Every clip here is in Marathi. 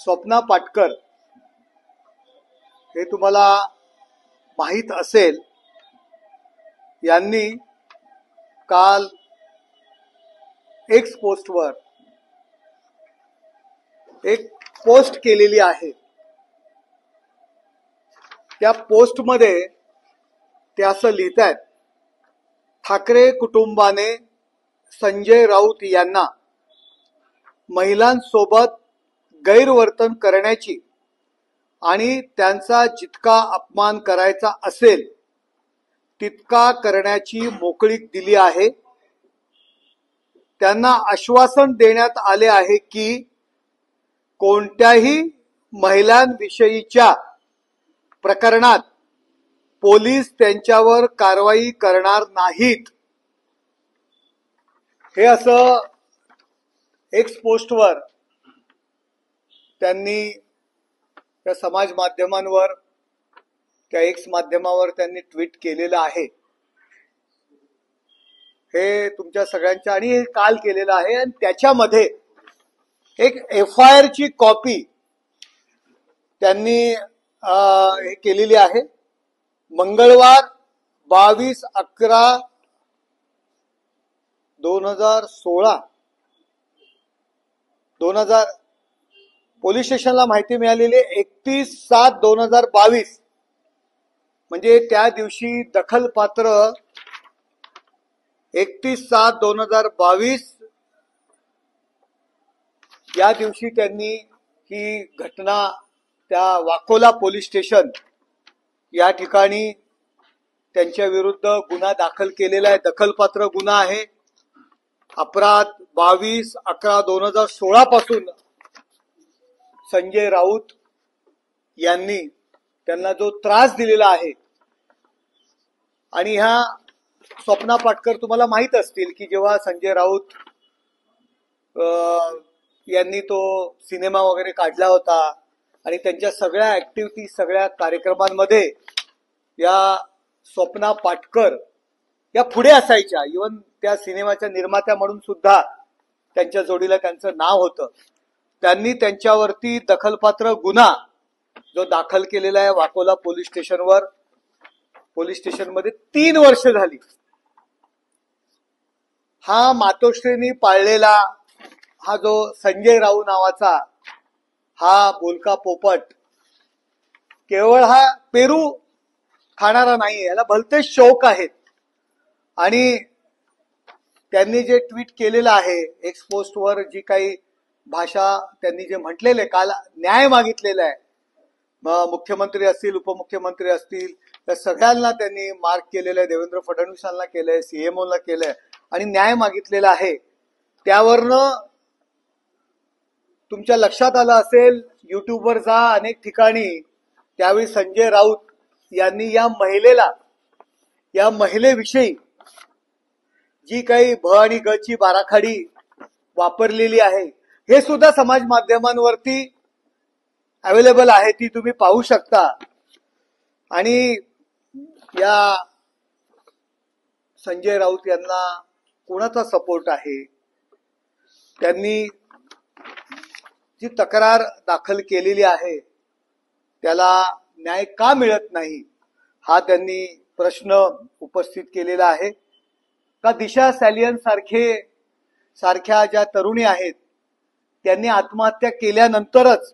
स्वप्ना पाटकर हे तुम्हाला माहित असेल, यांनी काल एक्स पोस्टवर एक पोस्ट केलेली आहे। त्या पोस्टमध्ये ते असं लिहितात, ठाकरे कुटुंबाने संजय राऊत यांना महिलांसोबत गैरवर्तन करण्याची आणि त्यांचा जितका अपमान करायचा असेल तितका करण्याची मोकळीक दिली आहे। त्यांना आश्वासन देण्यात आले आहे की कोणत्याही महिलांविषयीच्या प्रकरणात पोलीस त्यांच्यावर कारवाई करणार नाहीत। हे असं एक्स पोस्टवर त्यांनी त्या समाज माध्यमांवर त्या एक्स माध्यमावर त्यांनी ट्विट केलेलं आहे। हे तुमच्या सगळ्यांच्या आणि हे काल केलेलं आहे आणि त्याच्यामध्ये एक FIR ची कॉपी त्यांनी हे केलेली आहे। मंगळवार 22/11/2016 पोलीस स्टेशनला माहिती मिळालेली 31/7/2022 म्हणजे त्या दिवशी दखलपात्र 31/7/2022 या दिवशी त्यांनी ही घटना त्या वाकोला पोलीस स्टेशन या ठिकाणी त्यांच्या विरुद्ध गुन्हा दाखल केलेला आहे। दखलपात्र गुन्हा आहे। अपराध 22/11/2016 पासून संजय राऊत यांनी त्यांना जो त्रास दिलेला आहे आणि ह्या स्वप्ना पाटकर तुम्हाला माहित असतील की जेव्हा संजय राऊत यांनी तो सिनेमा वगैरे काढला होता आणि त्यांच्या सगळ्या ऍक्टिव्हिटी सगळ्या कार्यक्रमांमध्ये या स्वप्ना पाटकर या पुढे असायच्या। इवन त्या सिनेमाच्या निर्मात्या म्हणून सुद्धा त्यांच्या जोडीला त्यांचं नाव होतं। त्यांनी त्यांच्यावरती दखलपात्र गुन्हा जो दाखल केलेला आहे वाकोला पोलीस स्टेशनवर, पोलीस स्टेशनमध्ये 3 वर्ष झाली। हा मातोश्रींनी पाळलेला हा जो संजय राऊत नावाचा हा बोलका पोपट केवळ हा पेरू खाणारा नाही, याला भलते शौक आहेत। आणि त्यांनी जे ट्विट केलेलं आहे एक्स पोस्टवर, जी काही भाषा त्यांनी जे म्हटलेले, काल न्याय मागितलेला आहे, मुख्यमंत्री असतील उपमुख्यमंत्री असतील त्या सगळ्यांना त्यांनी मार्क केलेलं आहे। देवेंद्र फडणवीसांना केलंय, CMOला केलंय आणि न्याय मागितलेला आहे। त्यावरनं तुमच्या लक्षात आलं असेल, युट्यूबवर जा अनेक ठिकाणी, त्यावेळी संजय राऊत यांनी या महिलेविषयी जी काही भ आणि ग ची बाराखडी वापरलेली आहे हे सुद्धा समाज माध्यमांवरती अवेलेबल आहे, ती तुम्ही पाहू शकता। आणि या संजय राऊत यांना कोणाचा सपोर्ट आहे, त्यांनी जी तक्रार दाखल केलेली आहे त्याला न्याय का मिळत नाही हा त्यांनी प्रश्न उपस्थित केलेला आहे। का दिशा सॅलियन सारख्या ज्या तरुणी आहेत त्यांनी आत्महत्या केल्यानंतरच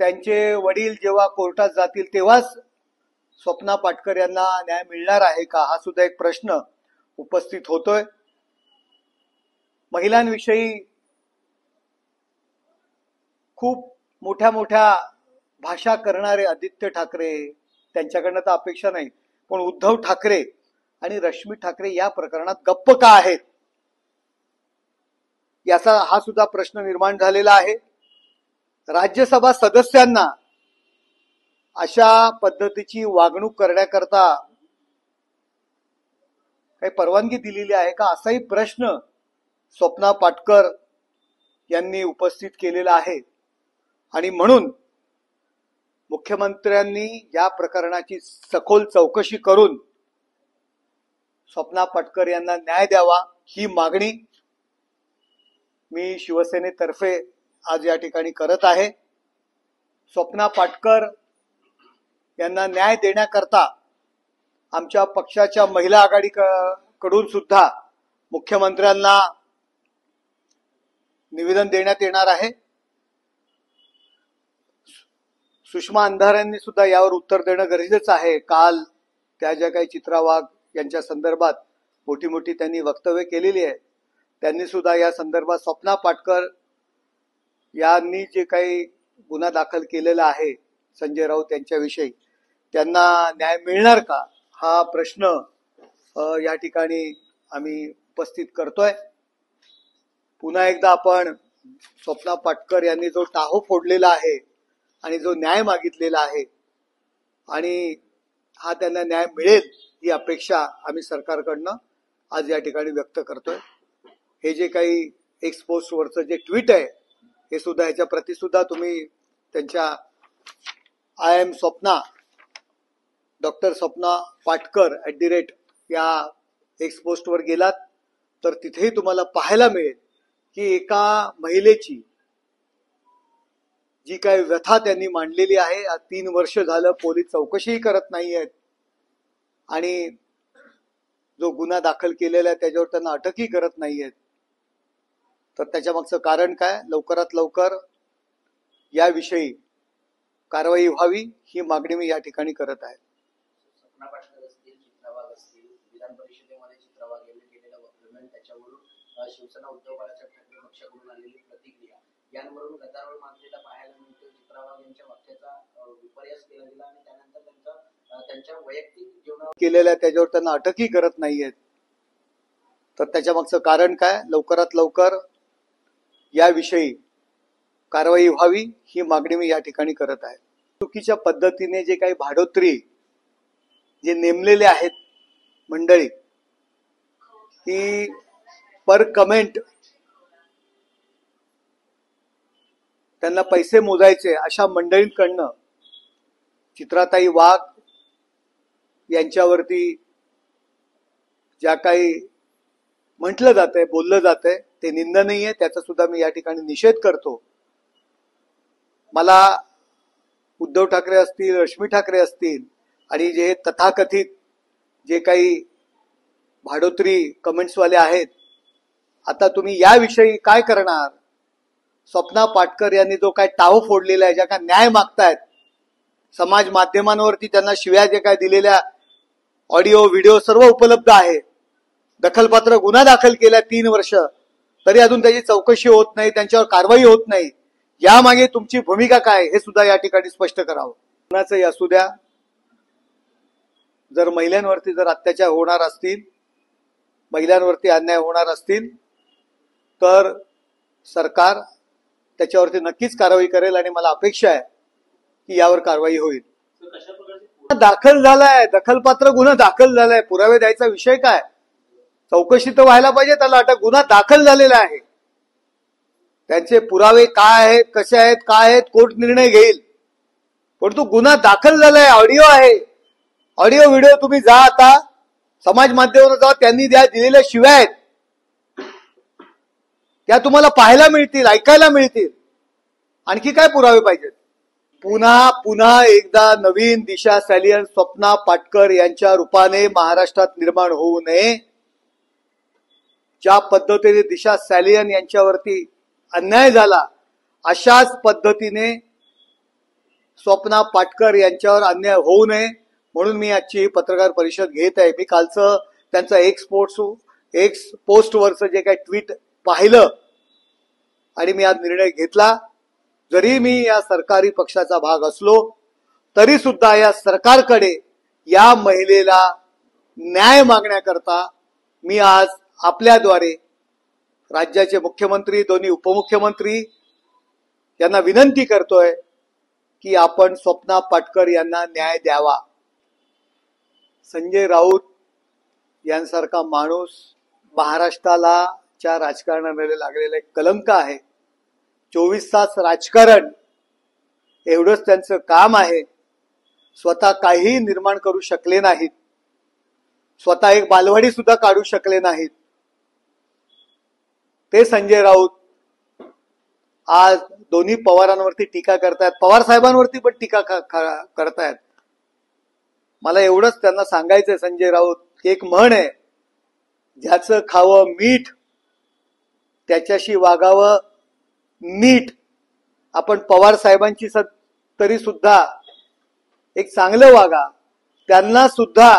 त्यांचे वडील जेव्हा कोर्टात जातील तेव्हाच स्वप्ना पाटकर यांना न्याय मिळणार आहे का, हा सुद्धा एक प्रश्न उपस्थित होतोय। महिलांविषयी खूप मोठ्या मोठ्या भाषा करणारे आदित्य ठाकरे, त्यांच्याकडनं तर अपेक्षा नाही, पण उद्धव ठाकरे आणि रश्मी ठाकरे या प्रकरणात गप्प का आहेत याचा हा सुद्धा प्रश्न निर्माण झालेला आहे। राज्यसभा सदस्यांना अशा पद्धतीची वागणूक करण्याकरता काही परवानगी दिलेली आहे का, असाही प्रश्न स्वप्ना पाटकर यांनी उपस्थित केलेला आहे। आणि म्हणून मुख्यमंत्र्यांनी या प्रकरणाची सखोल चौकशी करून स्वप्ना पाटकर यांना न्याय द्यावा ही मागणी मी शिवसेनेतर्फे आज या ठिकाणी करत आहे। स्वप्ना पाटकर यांना न्याय देण्याकरता आमच्या पक्षाच्या महिला आघाडी कडून सुद्धा मुख्यमंत्र्यांना निवेदन देण्यात येणार आहे। सुषमा अंधारेंनी सुद्धा यावर उत्तर देणं गरजेचं आहे। काल त्या ज्या काही चित्रा वाघ यांच्या संदर्भात मोठी त्यांनी वक्तव्य केलेली आहे, त्यांनी सुद्धा या संदर्भात स्वप्ना पाटकर यांनी जे काही गुन्हा दाखल केलेला आहे संजय राऊत यांच्याविषयी, त्यांना न्याय मिळणार का हा प्रश्न या ठिकाणी आम्ही उपस्थित करतोय। पुन्हा एकदा आपण स्वप्ना पाटकर यांनी जो टाहो फोडलेला आहे आणि जो न्याय मागितलेला आहे आणि हा त्यांना न्याय मिळेल ही अपेक्षा आम्ही सरकारकडनं आज या ठिकाणी व्यक्त करतोय। हे जे काही एक्सपोस्ट वरचं जे ट्विट आहे हे सुद्धा याच्या प्रति सुद्धा तुम्ही त्यांच्या I am Swapna doctor Swapna Patkar @ या एक्सपोस्ट वर गेलात तर तिथेही तुम्हाला पाहायला मिळेल की एका महिलेची जी काही व्यथा त्यांनी मांडलेली आहे, 3 वर्ष झालं पोलीस चौकशीही करत नाहीयेत आणि जो गुन्हा दाखल केलेला आहे त्याच्यावर त्यांना अटकही करत नाहीयेत, तर त्याच्या मागचं कारण काय? लवकरात लवकर याविषयी कारवाई व्हावी ही मागणी मी या ठिकाणी करत आहे। स्वप्ना पाटकर असतील, चित्रा वाघ असतील, विधान परिषदेमध्ये चित्रा वाघ यांनी केलेलं वक्तव्य, त्याच्यावरून शिवसेना उद्धव बाळासाहेब ठाकरे पक्षाकडून आलेली प्रतिक्रिया यांवरून गदारोळ माजलेला पाहायला मिळतो। चित्रा वाघ यांच्या वाक्याचा विपर्यास केला गेला आणि त्यानंतर त्यांच्या वैयक्तिक जीवनावर केलेल्या त्याच्यावर त्यांना अटकही करत नाहीयेत, तर त्याच्या मागचं कारण काय? लवकरात लवकर याविषयी कारवाई व्हावी ही मागणी मी या ठिकाणी करत आहे। चुकीच्या पद्धतीने जे काही भाडोत्री जे नेमलेले आहेत मंडळी, ती पर कमेंट त्यांना पैसे मोजायचे अशा मंडळींकडनं चित्राताई वाघ यांच्यावरती ज्या काही म्हटलं जातंय, बोललं जातंय ते निंदनीय आहे, त्याचा सुद्धा मी या ठिकाणी निषेध करतो। मला उद्धव ठाकरे असतील, रश्मी ठाकरे असतील आणि जे तथाकथित जे काही भाडोत्री कमेंट्सवाले आहेत, आता तुम्ही याविषयी काय करणार? स्वप्ना पाटकर यांनी जो काय टाहो फोडलेला आहे, ज्या काय न्याय मागतायत, समाज माध्यमांवरती त्यांना शिव्या जे काय दिलेल्या ऑडिओ व्हिडिओ सर्व उपलब्ध आहे, दखलपात्र गुन्हा दाखल केला 3 वर्ष तरी अजून त्याची चौकशी होत नाही, त्यांच्यावर कारवाई होत नाही, यामागे तुमची भूमिका काय हे सुद्धा या ठिकाणी स्पष्ट करावं। कुणाचंही असू द्या, जर महिलांवरती जर अत्याचार होणार असतील, महिलांवरती अन्याय होणार असतील तर सरकार त्याच्यावरती नक्कीच कारवाई करेल आणि मला अपेक्षा आहे की यावर कारवाई होईल। दाखल झालाय, दखलपात्र गुन्हा दाखल झालाय, पुरावे द्यायचा विषय काय? चौकशी तर व्हायला पाहिजे, त्याला अटक, गुन्हा दाखल झालेला आहे, त्यांचे पुरावे काय आहेत, कसे आहेत, काय आहेत, कोर्ट निर्णय घेईल, परंतु गुन्हा दाखल झालाय, ऑडिओ आहे, ऑडिओ व्हिडिओ तुम्ही जा, आता समाज माध्यमावर जा, त्यांनी दिलेल्या शिव्या आहेत त्या तुम्हाला पाहायला मिळतील, ऐकायला मिळतील, आणखी काय पुरावे पाहिजेत? पुन्हा एकदा नवीन दिशा सॅलियन स्वप्ना पाटकर यांच्या रूपाने महाराष्ट्रात निर्माण होऊ नये। ज्या पद्धतीने दिशा सॅलियन यांच्यावरती अन्याय झाला अशाच पद्धतीने स्वप्ना पाटकर यांच्यावर अन्याय होऊ नये म्हणून मी आजची पत्रकार परिषद घेत आहे। मी कालचं त्यांचं एक्स पोस्ट वरचं जे काही ट्विट पाहिलं आणि मी आज निर्णय घेतला। जरी मी या सरकारी पक्षाचा भाग असलो तरी सुद्धा या सरकारकडे या महिलेला न्याय मागण्याकरता मी आज आपल्याद्वारे राज्याचे मुख्यमंत्री, दोन्ही उपमुख्यमंत्री यांना विनंती करतोय की आपण स्वप्ना पाटकर यांना न्याय द्यावा। संजय राऊत यांसारखा माणूस महाराष्ट्राला च्या राजकारणामध्ये लागलेला एक कलंक आहे। 24 तास राजकारण एवढंच त्यांचं काम आहे। स्वतः काही निर्माण करू शकले नाहीत, स्वतः एक बालवाडी सुद्धा काढू शकले नाहीत। ते संजय राऊत आज दोन्ही पवारांवरती टीका करतायत, पवार साहेबांवरती पण टीका करतायत. मला एवढंच त्यांना सांगायचंय संजय राऊत, एक म्हण आहे, ज्याचं खावं मीठ त्याच्याशी वागावं नीट. आपण पवार साहेबांची तरी सुद्धा एक चांगलं वागा, त्यांना सुद्धा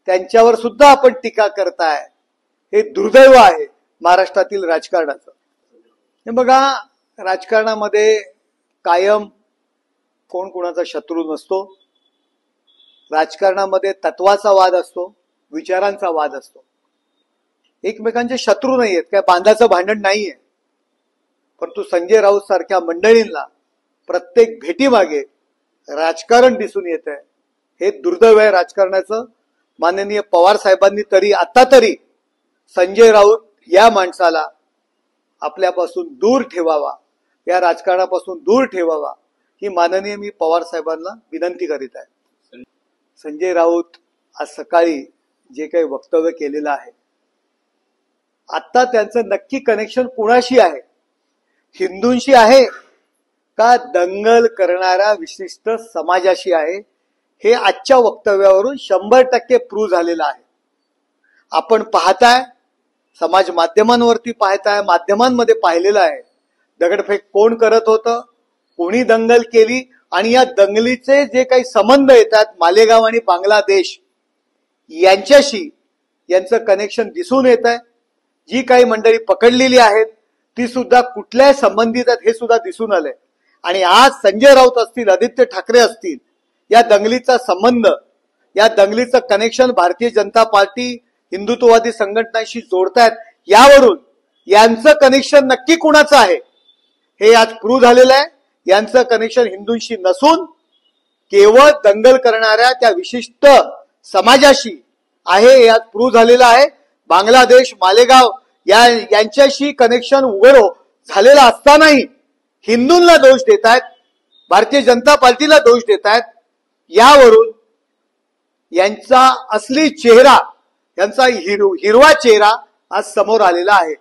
त्यांच्यावर सुद्धा आपण टीका करताय, हे दुर्दैव आहे महाराष्ट्रातील राजकारणाचं. हे बघा, राजकारणामध्ये कायम कोण कोणाचा शत्रू नसतो. राजकारणामध्ये तत्वाचा वाद असतो, विचारांचा वाद असतो. एकमेकांचे शत्रू नाहीयेत, काय बांधाचं भांडण नाहीये. परंतु संजय राऊत सारख्या मंडळींना प्रत्येक भेटीमागे राजकारण दिसून येत आहे. हे दुर्दैव आहे राजकारणाचं. माननीय पवार साहेबांनी तरी आता तरी संजय राऊत या माणसाला आपल्यापासून दूर ठेवावा, या राजकारणापासून दूर ठेवावा, ही माननीय मी पवार साहेबांना विनंती करीत आहे. संजय राऊत आज सकाळी जे काही वक्तव्य केलेलं आहे, आता त्यांचं नक्की कनेक्शन कुणाशी आहे? हिंदूंशी आहे का दंगल करणाऱ्या विशिष्ट समाजाशी आहे? हे आजच्या वक्तव्यावरून 100% प्रूव्ह झालेलं आहे. आपण पाहताय, समाज माध्यमांवरती पाहताय, माध्यमांमध्ये पाहिलेलं आहे, दगडफेक कोण करत होतं, कोणी दंगल केली, आणि या दंगलीचे जे काही संबंध येतात मालेगाव आणि बांगलादेश यांच्याशी, यांचं कनेक्शन दिसून येत आहे. जी काही मंडळी पकडलेली आहेत ती सुद्धा कुठल्या संबंधित आहेत हे सुद्धा दिसून आलंय. आणि आज संजय राऊत असतील, आदित्य ठाकरे असतील, या दंगलीचा संबंध, या दंगलीचं कनेक्शन भारतीय जनता पार्टी हिंदुत्ववादी संघटनांशी जोडतायत. यावरून यांचं कनेक्शन नक्की कुणाचं आहे हे आज प्रूव्ह झालेलं आहे. यांचं कनेक्शन हिंदूंशी नसून केवळ दंगल करणाऱ्या त्या विशिष्ट समाजाशी आहे, हे आज प्रूव्ह झालेलं आहे. बांगलादेश, मालेगाव यांच्याशी कनेक्शन उघड झालेलं असतानाही हिंदूंना दोष देत आहेत, भारतीय जनता पार्टीला दोष देत आहेत. यावरून यांचा असली चेहरा, यांचा हिरवा चेहरा आज समोर आलेला आहे.